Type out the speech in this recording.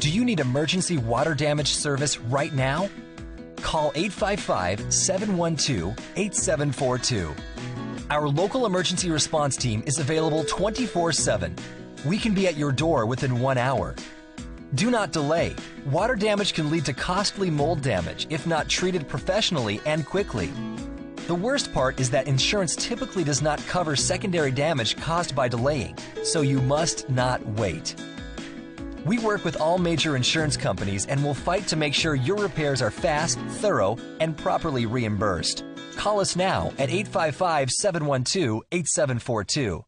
Do you need emergency water damage service right now? Call 855-712-8742. Our local emergency response team is available 24/7. We can be at your door within 1 hour. Do not delay. Water damage can lead to costly mold damage if not treated professionally and quickly. The worst part is that insurance typically does not cover secondary damage caused by delaying, so you must not wait. We work with all major insurance companies and will fight to make sure your repairs are fast, thorough, and properly reimbursed. Call us now at 855-712-8742.